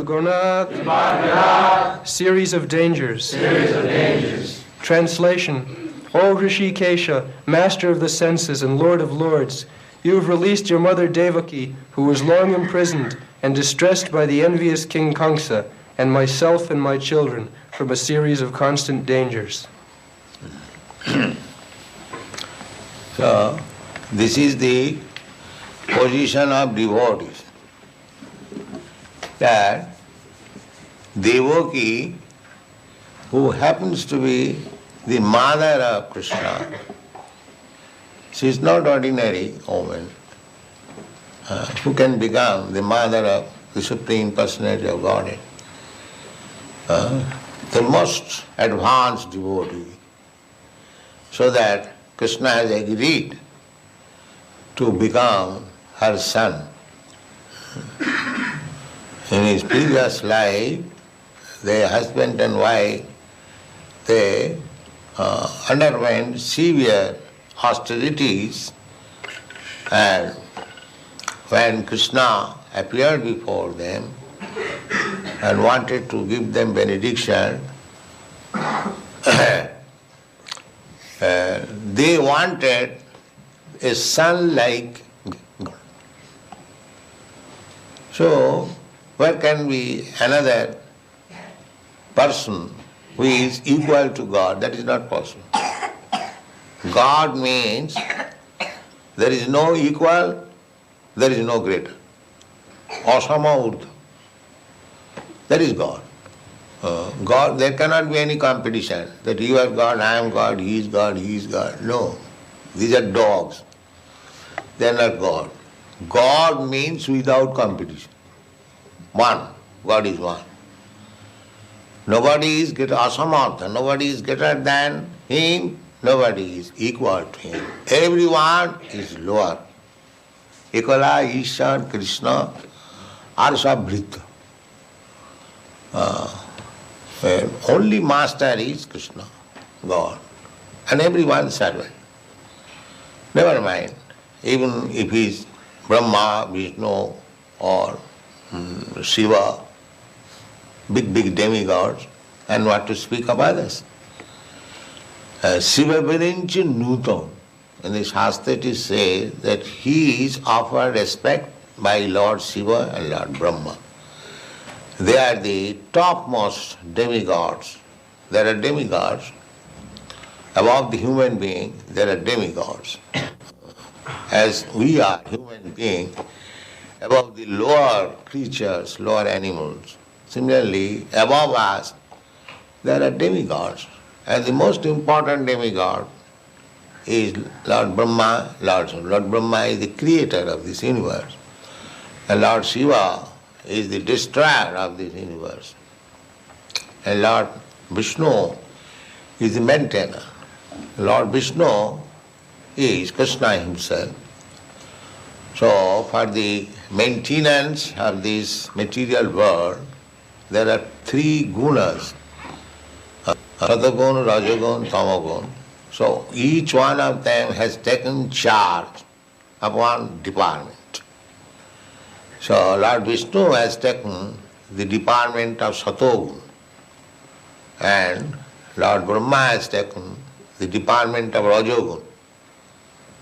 Gunath. Series of dangers. Translation. O Hrsikesa, master of the senses and lord of lords, you have released your mother Devaki, who was long imprisoned and distressed by the envious King Kamsa, and myself and my children, from a series of constant dangers. So, this is the position of devotees. That Devaki, who happens to be the mother of Krishna, she is not ordinary woman who can become the mother of the Supreme Personality of Godhead. The most advanced devotee, so that Krishna has agreed to become her son. In his previous life, the husband and wife, they underwent severe austerities, and when Krishna appeared before them and wanted to give them benediction, they wanted a son like God. So, where can be another person who is equal to God? That is not possible. God means there is no equal, there is no greater. Asama urdha. That is God. God, there cannot be any competition that you are God, I am God, he is God, he is God. No. These are dogs. They are not God. God means without competition. One. God is one. Nobody is greater, asamartha. Nobody is greater than him. Nobody is equal to him. Everyone is lower. Ekala, Ishar, Krishna, Arsabhrita. Only master is Krishna, God, and everyone servant. Never mind, even if he is Brahma, Vishnu, or Shiva, big demigods, and what to speak of others. Shiva Virinchi Nutam. In the Shastra it is said that he is offered respect by Lord Shiva and Lord Brahma. They are the topmost demigods. There are demigods. Above the human being, there are demigods. As we are human beings, above the lower creatures, lower animals. Similarly, above us, there are demigods. And the most important demigod is Lord Brahma, Lord Shiva. Lord Brahma is the creator of this universe. And Lord Shiva is the destroyer of this universe. And Lord Vishnu is the maintainer. Lord Vishnu is Krishna himself. So for the maintenance of this material world, there are three gunas, Satagun, Rajagun, Tamagun. So each one of them has taken charge of one department. So Lord Vishnu has taken the department of Satogun, and Lord Brahma has taken the department of Rajogun,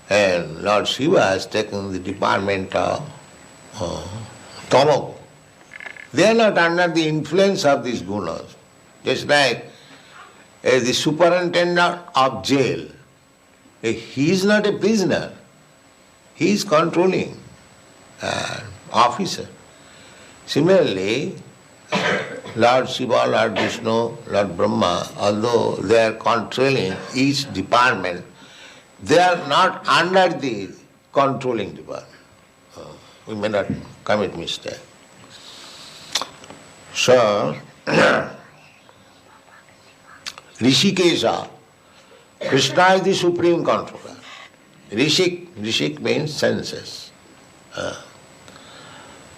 and Lord Shiva has taken the department of Tamagun. They are not under the influence of these gunas. Just like the superintendent of jail, he is not a prisoner, he is controlling officer. Similarly, Lord Shiva, Lord Vishnu, Lord Brahma, although they are controlling each department, they are not under the controlling department. We may not commit mistake. So, Hrsikesa, Krishna is the supreme controller. Hrishik means senses.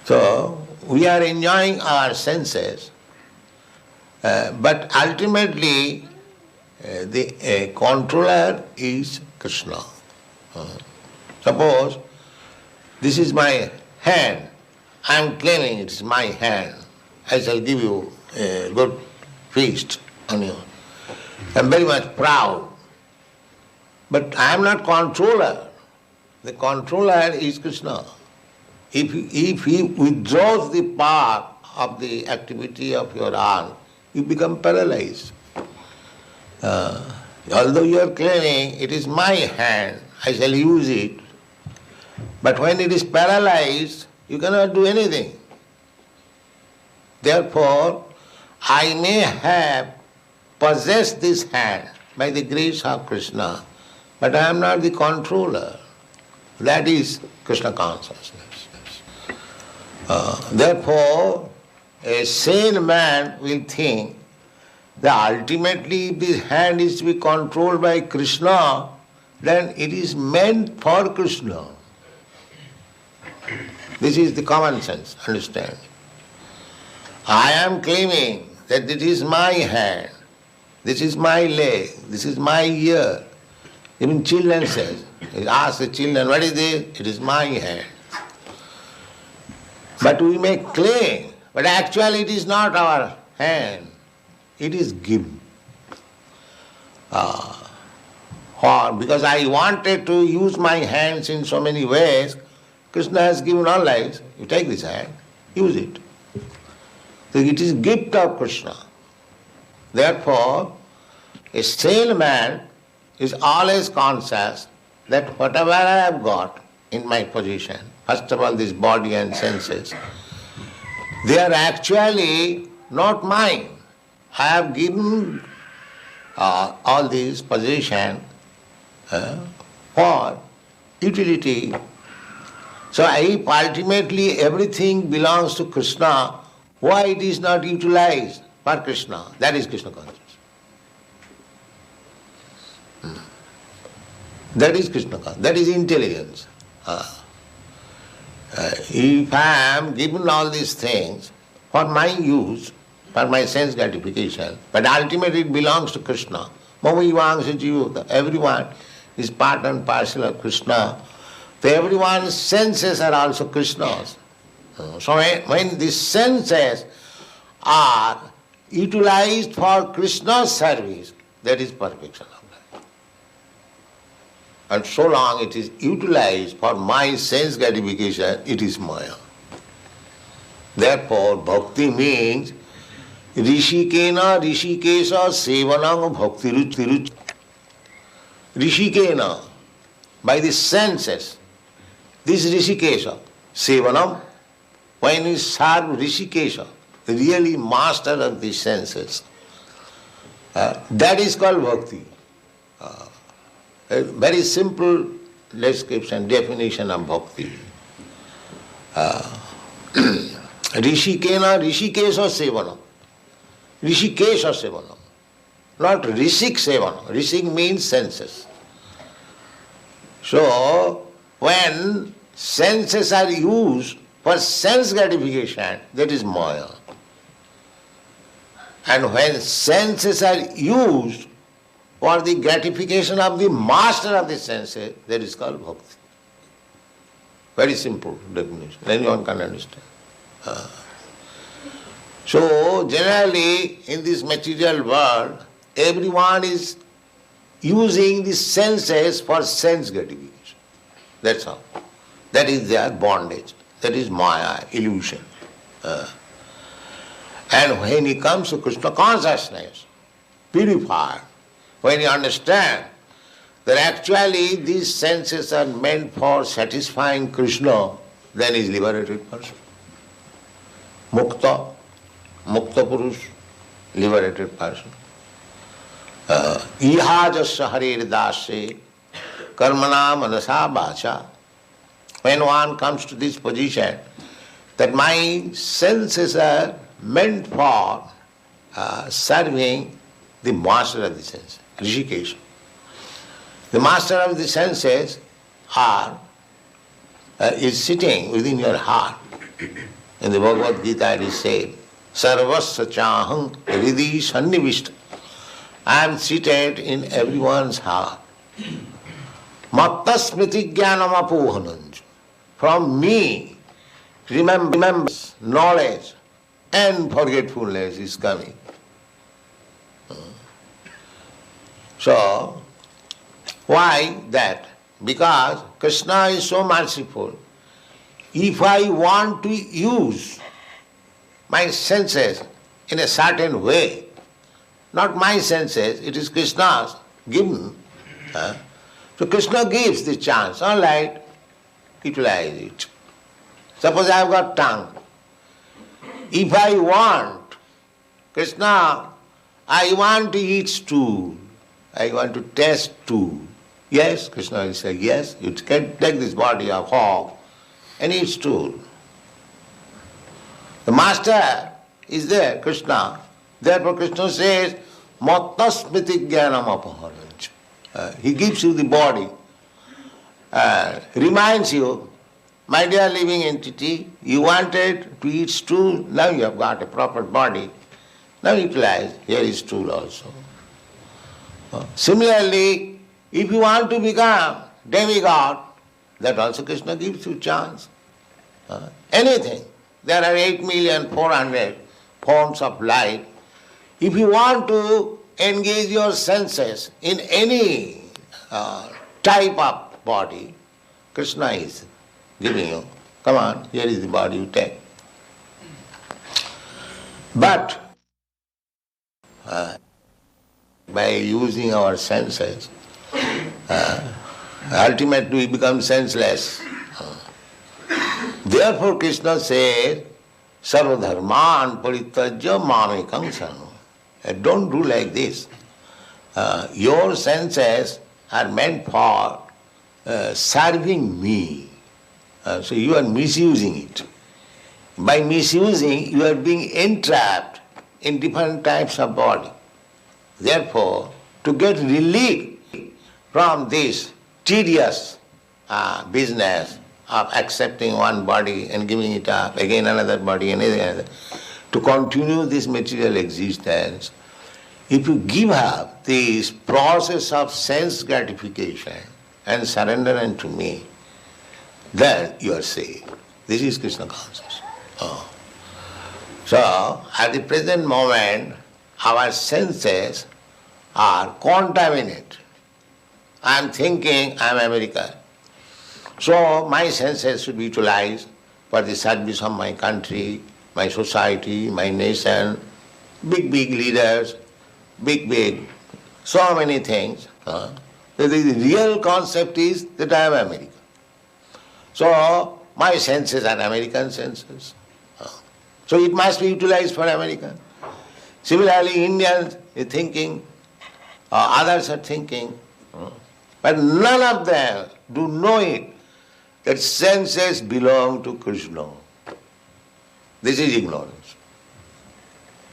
So, we are enjoying our senses, but ultimately the controller is Krishna. Suppose this is my hand, I am claiming it is my hand, I shall give you a good feast on you. I am very much proud, but I am not controller. The controller is Krishna. If he withdraws the power of the activity of your arm, you become paralyzed. Although you are claiming it is my hand, I shall use it, but when it is paralyzed, you cannot do anything. Therefore, I may have possessed this hand by the grace of Krishna, but I am not the controller. That is Krishna consciousness. Therefore, a sane man will think that ultimately if this hand is to be controlled by Krishna, then it is meant for Krishna. This is the common sense, understand? I am claiming that this is my hand, this is my leg, this is my ear. Even children say, ask the children, what is this? It is my hand. But we may claim, but actually it is not our hand, it is given. Because I wanted to use my hands in so many ways, Krishna has given all lives. You take this hand, use it. So it is gift of Krishna. Therefore, a sane man is always conscious that whatever I have got in my possession, first of all this body and senses, they are actually not mine. I have given all these possession for utility. So if ultimately everything belongs to Krishna, why it is not utilized for Krishna? That is Krishna consciousness. That is Krishna consciousness. That is intelligence. If I am given all these things for my use, for my sense gratification, but ultimately it belongs to Krishna. Everyone is part and parcel of Krishna. So everyone's senses are also Krishna's. So when these senses are utilized for Krishna's service, that is perfection of life. And so long it is utilized for my sense gratification, it is Maya. Therefore, bhakti means Hrsikena, Hrsikesa, Sevanam, Bhakti Ruchi. Hrsikena, by the senses, this Hrsikesa, Sevanam, when we serve Hrsikesa, really master of the senses, that is called bhakti. A very simple description, definition of bhakti. Hrsikena, Hrsikesa Sevanam. Hrsikesa Sevanam. Not Hrishik Sevanam. Hrishik means senses. So, when senses are used for sense gratification, that is Maya. And when senses are used for the gratification of the master of the senses, that is called bhakti. Very simple definition. Anyone can understand. So, generally, in this material world, everyone is using the senses for sense gratification. That's all. That is their bondage. That is Maya, illusion. And when he comes to Krishna consciousness, purified, when you understand that actually these senses are meant for satisfying Krishna, then he is liberated person. Mukta, Mukta Purush, liberated person. Iha jasya harir dasya karmana manasa vacha. When one comes to this position, that my senses are meant for serving the master of the senses, Hrsikesa. The master of the senses is sitting within your heart. In the Bhagavad Gita it is said, Sarvasya chaham hridhi sannivishta. I am seated in everyone's heart. Matta smriti jnanam apohananj. From me, remembrance, knowledge and forgetfulness is coming. So, why that? Because Krishna is so merciful. If I want to use my senses in a certain way, not my senses, it is Krishna's given. So Krishna gives the chance, all right, utilize it. Suppose I have got tongue. If I want, Krishna, I want to eat stool, I want to taste stool. Yes, Krishna will say, yes, you can take this body of hog and eat stool. The master is there, Krishna. Therefore Krishna says, Matta smriti jnanam apaharanch. He gives you the body, reminds you, my dear living entity, you wanted to eat stool, now you have got a proper body. Now utilize, here is stool also. Similarly, if you want to become demigod, that also Krishna gives you chance. Anything. There are 8,400,000 forms of life. If you want to engage your senses in any type of body, Krishna is giving you. Come on, here is the body you take. But by using our senses, ultimately we become senseless. Therefore Krishna says, Sarvadharman parityajya mamekam saranam. Don't do like this. Your senses are meant for serving me. So you are misusing it. By misusing, you are being entrapped in different types of body. Therefore, to get relief from this tedious business of accepting one body and giving it up, again another body and another, to continue this material existence, if you give up this process of sense gratification and surrender unto me, then you are saved. This is Krishna consciousness. So, at the present moment, our senses are contaminated. I am thinking I am American. So my senses should be utilized for the service of my country, my society, my nation, big leaders, big, so many things. The real concept is that I am American. So my senses are American senses. So it must be utilized for American. Similarly, Indians are thinking, others are thinking, but none of them do know it, that senses belong to Krishna. This is ignorance.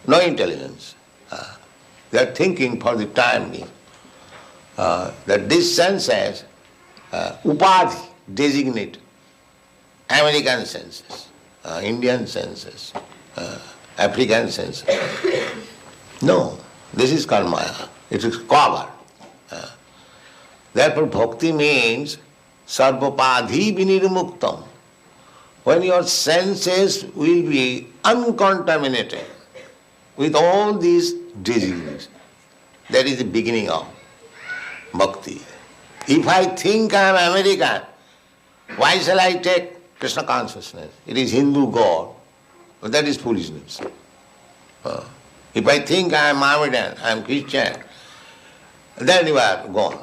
No intelligence. They are thinking for the time being that these senses, upadhi, designate American senses, Indian senses, African senses. No, this is called Maya. It is covered. Therefore, bhakti means sarvapadhi vinirmuktam. When your senses will be uncontaminated with all these diseases, that is the beginning of bhakti. If I think I am American, why shall I take Krishna consciousness? It is Hindu God. But that is foolishness. If I think I am Mohammedan, I am Christian, then you are gone.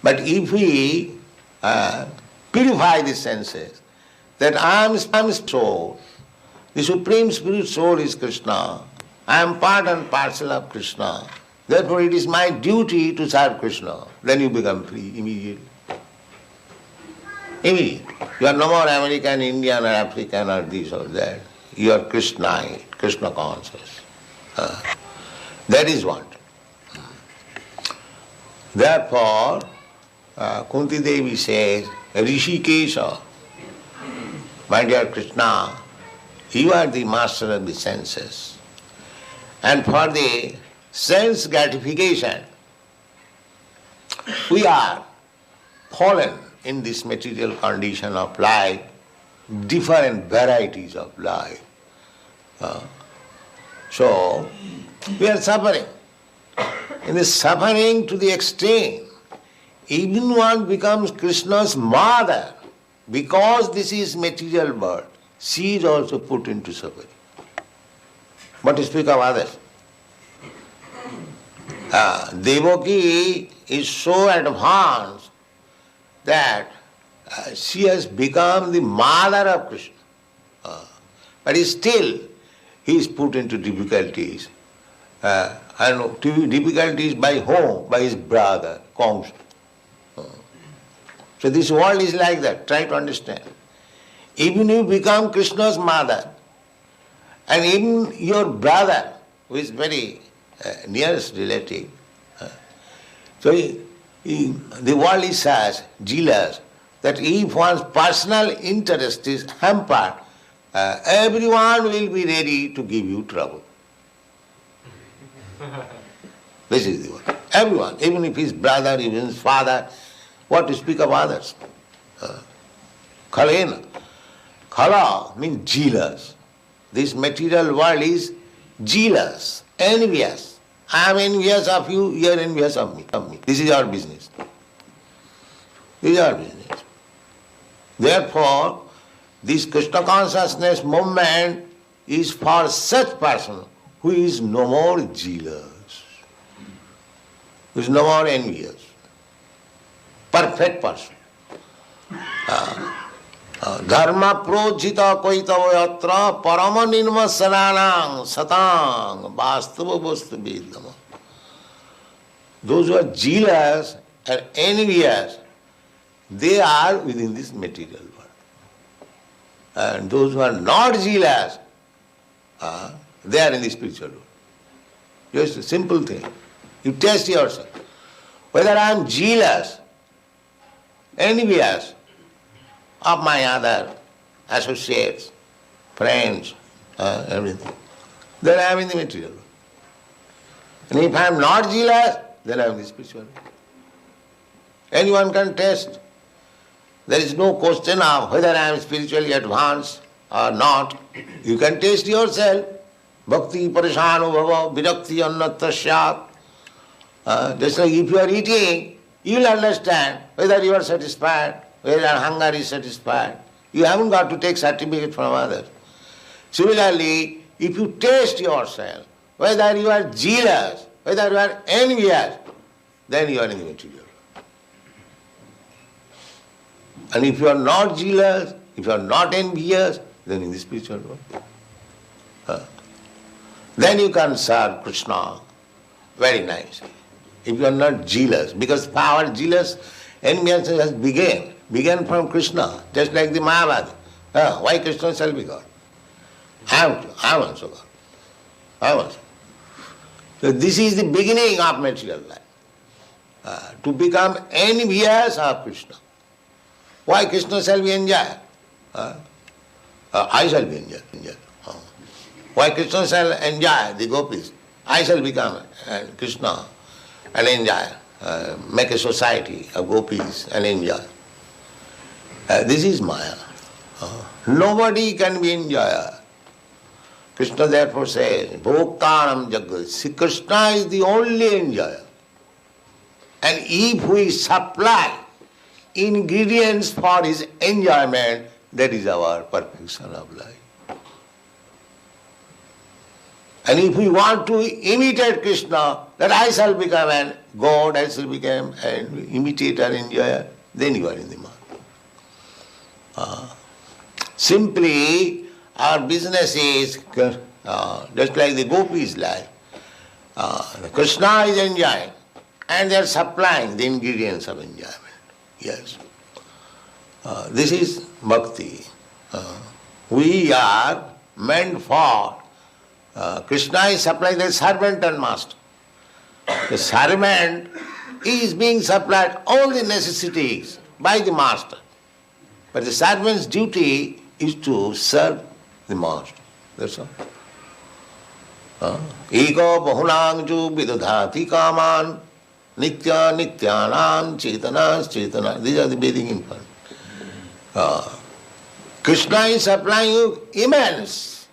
But if we purify the senses, that I am soul, the Supreme Spirit Soul is Krishna, I am part and parcel of Krishna, therefore it is my duty to serve Krishna, then you become free immediately. Immediately. You are no more American, Indian or African or this or that. You are Krishnite, Krishna conscious. That is what. Therefore, Kunti Devi says, Hrsikesa, My dear Krishna, you are the master of the senses. And for the sense gratification, we are fallen in this material condition of life, different varieties of life. So, we are suffering. In the suffering to the extreme, even one becomes Krishna's mother, because this is material birth, she is also put into suffering. But to speak of others, Devaki is so advanced that she has become the mother of Krishna. But still, he is put into difficulties. And difficulties by whom? By his brother, Kamsa. So this world is like that. Try to understand. Even you become Krishna's mother, and even your brother, who is very nearest relative, so the world is such, jealous, that if one's personal interest is hampered, everyone will be ready to give you trouble. This is the word. Everyone, even if his brother, even his father, what to speak of others? Khalena. Khala means jealous. This material world is jealous, envious. I am envious of you, you are envious of me. This is our business. This is our business. Therefore, this Krishna consciousness movement is for such person who is no more jealous, who is no more envious. Perfect person. Dharma projita koitavayatra parama nirmasananang satang vastava vastu vedama. Those who are jealous and envious, they are within this material world. And those who are not jealous, they are in the spiritual world. Just a simple thing. You test yourself. Whether I am jealous, envious of my other associates, friends, everything, then I am in the material world. And if I am not jealous, then I am in the spiritual world. Anyone can test. There is no question of whether I am spiritually advanced or not. You can test yourself. Bhakti parishano bhava virakti annatra syat. Just like if you are eating, you will understand whether you are satisfied, whether your hunger is satisfied. You haven't got to take certificate from others. Similarly, if you taste yourself, whether you are jealous, whether you are envious, then you are in the material. And if you are not jealous, if you are not envious, then in the spiritual world. Then you can serve Krishna very nicely. If you are not jealous, because our jealous envious has began from Krishna, just like the Mahabharata. Why Krishna shall be God? I am also God. I am also. So this is the beginning of material life. To become envious of Krishna. Why Krishna shall be enjoyed? I shall be enjoyed. Why Krishna shall enjoy the gopis? I shall become Krishna and enjoy, make a society of gopis and enjoy. This is Maya. Nobody can be enjoyer. Krishna therefore says, Bhoktanam Jagat. See, Krishna is the only enjoyer. And if we supply ingredients for his enjoyment, that is our perfection of life. And if we want to imitate Krishna, that I shall become a God, I shall become an imitator, enjoyer, then you are in the mark. Simply, our business is just like the gopis' life. Krishna is enjoying, and they are supplying the ingredients of enjoyment. Yes. This is bhakti. We are meant for Krishna is supplying the servant and master. The servant is being supplied all the necessities by the master. But the servant's duty is to serve the master. That's all. Ego bahunangju vidadhati kaman nitya nityanam chetanas chetana. These are the Vedic infant. Krishna is supplying you immense.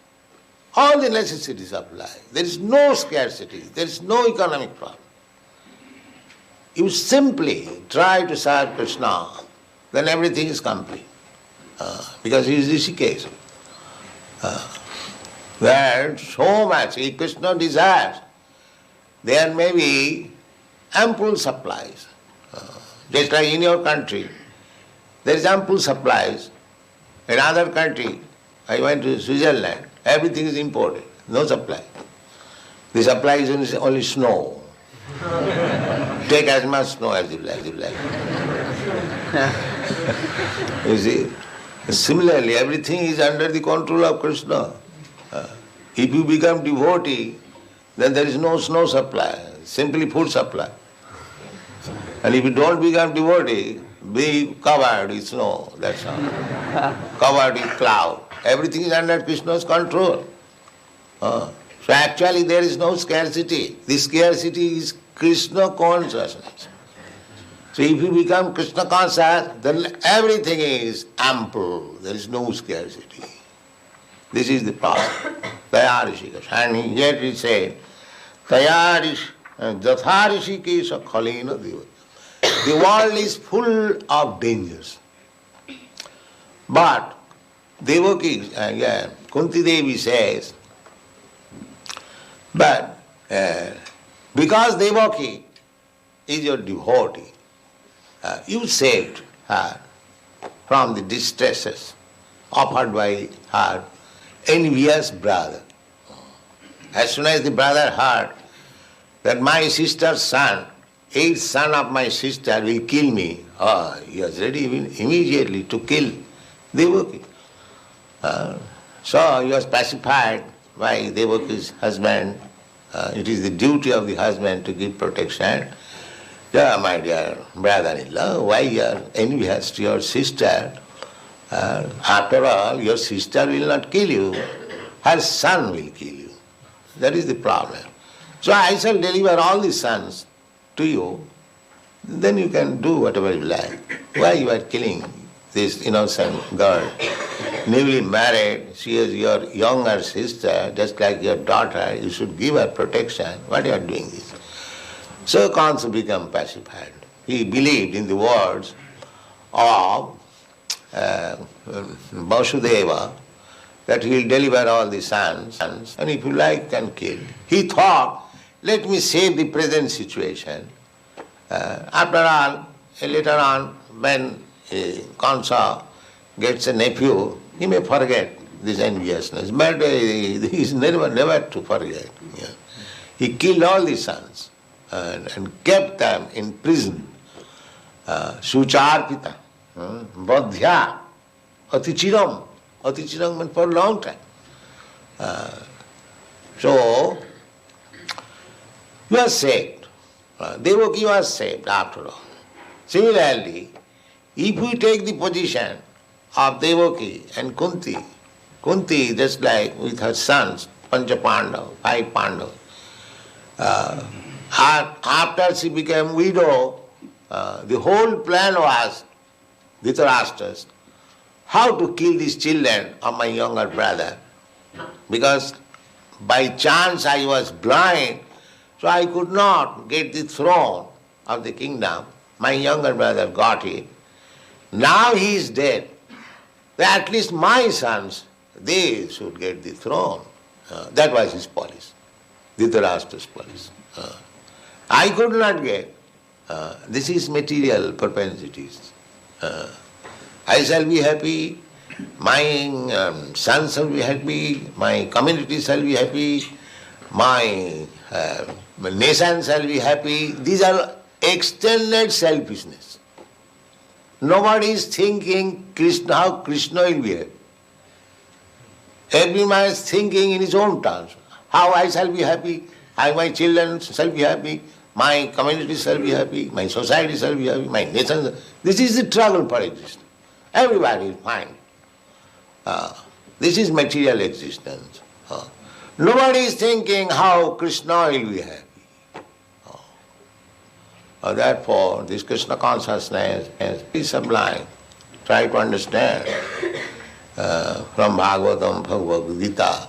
All the necessities of life. There is no scarcity. There is no economic problem. You simply try to serve Krishna, then everything is complete. Because he is Hrsikesa. There so much, if Krishna desires, there may be ample supplies. Just like in your country, there is ample supplies. In other country, I went to Switzerland, everything is imported, no supply. The supply is only snow. Take as much snow as you like. You see, similarly, everything is under the control of Krishna. If you become devotee, then there is no snow supply, simply food supply. And if you don't become devotee, be covered with snow, that's all. Covered with cloud. Everything is under Krishna's control. So actually there is no scarcity. The scarcity is Krishna consciousness. So if you become Krishna conscious, then everything is ample. There is no scarcity. This is the problem. Taya Hrsikesa. And yet he said, Taya Hrsikesa khalena deva. The world is full of dangers. But Devaki, Kunti Devi says, but because Devaki is your devotee, you saved her from the distresses offered by her envious brother. As soon as the brother heard that my sister's son, eighth son of my sister, will kill me, he was ready immediately to kill Devaki. So he was pacified by Devaki's husband. It is the duty of the husband to give protection. Yeah, my dear brother-in-law, why you are envious to your sister? After all, your sister will not kill you, her son will kill you. That is the problem. So I shall deliver all the sons to you, then you can do whatever you like. Why you are killing this innocent girl, newly married, she is your younger sister, just like your daughter, you should give her protection. What you are doing this? So Kansa became pacified. He believed in the words of Vasudeva that he will deliver all the sons, and if you like, can kill. He thought, let me save the present situation. After all, later on, when Kansa gets a nephew, he may forget this enviousness, but he is never to forget. Yeah. He killed all the sons and kept them in prison. Sucharpita, Badhya, Atichiram. Atichiram meant for a long time. So, you are saved. Devaki was saved after all. Similarly, if we take the position of Devaki and Kunti just like with her sons, Pancha Pandava, 5 Pandavas, after she became widow, the whole plan was, Dhritarashtra's, how to kill these children of my younger brother. Because by chance I was blind, so I could not get the throne of the kingdom. My younger brother got it. Now he is dead. At least my sons, they should get the throne. That was his policy, Dhritarashtra's policy. I could not get. This is material propensities. I shall be happy, my sons shall be happy, my community shall be happy, my nation shall be happy. These are extended selfishness. Nobody is thinking Krishna, how Krishna will be happy. Every man is thinking in his own terms. How I shall be happy, how my children shall be happy, my community shall be happy, my society shall be happy, my nation. This is the struggle for existence. Everybody is fine. This is material existence. Nobody is thinking how Krishna will be happy. Therefore, this Krishna consciousness is sublime. Try to understand from Bhagavatam, Bhagavad Gita,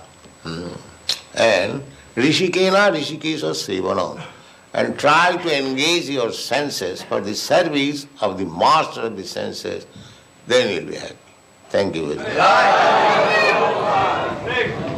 and Hrsikesa Sevanam, and try to engage your senses for the service of the master of the senses, then you will be happy. Thank you very much.